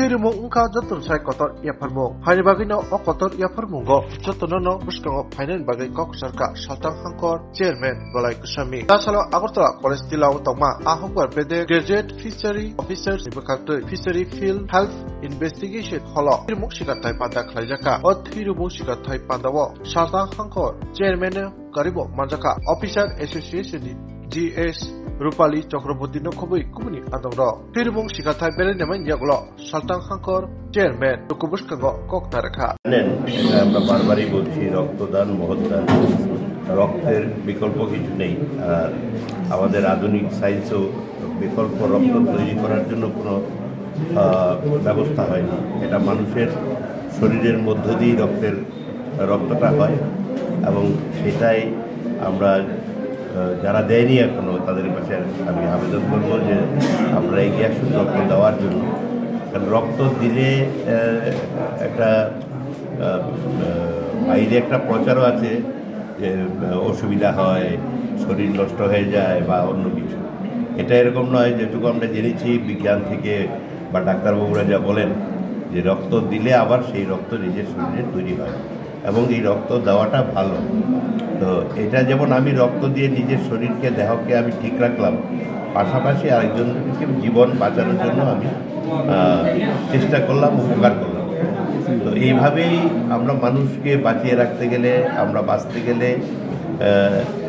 Thirumung ungka jotun sai kotor iaparmung. Haini bagino o kotor iaparmungo jotonono buskango phainen bagai kok sarka saltang hangkor chairman Balai Kusami. Tasalo Agartala College Tilau Tongma ahokbar bede graduate fishery officers ibakatoi fishery field health investigation holo. Thirumung sikatai pada khlaijaka o thirumung sikatai padawo saltang hangkor chairman Garibo Manjaka Officer Association GS Rupali Chakraborty no khobui kubuni adongro Thirumung sikathai bele neman yaglo saltang hangkor chairman tukubuskango koktarakha আমরা বারবারই বলছি রক্তদান মহৎদান রক্তের বিকল্প কিছু নেই আর আমাদের আধুনিক সায়েন্সও বিকল্প রক্ত তৈরি করার জন্য কোনো ব্যবস্থা হয়নি এটা মানুষের শরীরের মধ্য দিয়ে রক্তটা হয় এবং সেটাই আমরা যারা দেয়নি এখনও তাদের কাছে আমি আবেদন করবো যে আমরা এগিয়ে আসুন রক্ত দেওয়ার জন্য কারণ রক্ত দিলে একটা বাইরে একটা প্রচারও আছে যে অসুবিধা হয় শরীর নষ্ট হয়ে যায় বা অন্য কিছু এটা এরকম নয় যেটুকু আমরা জেনেছি বিজ্ঞান থেকে বা ডাক্তারবাবুরা যা বলেন যে রক্ত দিলে আবার সেই রক্ত নিজের শরীরে তৈরি হয় এবং এই রক্ত দেওয়াটা ভালো তো এটা যেমন আমি রক্ত দিয়ে নিজের শরীরকে দেহকে আমি ঠিক রাখলাম পাশাপাশি আরেকজনকে জীবন বাঁচানোর জন্য আমি চেষ্টা করলাম উপকার করলাম তো এইভাবেই আমরা মানুষকে বাঁচিয়ে রাখতে গেলে আমরা বাঁচতে গেলে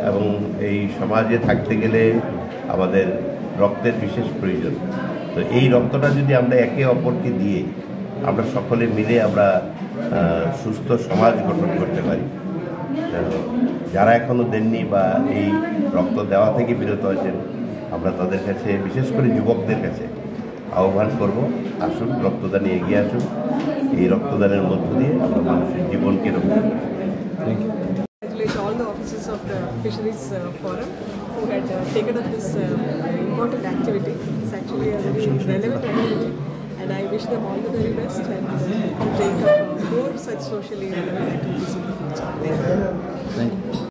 এবং এই সমাজে থাকতে গেলে আমাদের রক্তের বিশেষ প্রয়োজন তো এই রক্তটা যদি আমরা একে অপরকে দিয়ে আমরা সকলে মিলে আমরা সুস্থ সমাজ গঠন করতে পারি যারা এখনও দেননি বা এই রক্ত দেওয়া থেকে বিরত আছেন আমরা তাদের কাছে বিশেষ করে যুবকদের কাছে আহ্বান করব আসুন রক্তদানে এগিয়ে আসুন এই রক্তদানের মধ্য দিয়ে আমরা মানুষের জীবনকে রক্ষা করব all the officers of the Fisheries Forum who had taken up this important activity. It's actually a very relevant activity and I wish them all the very best and to take up more such socially relevant activities in the future. Thank you.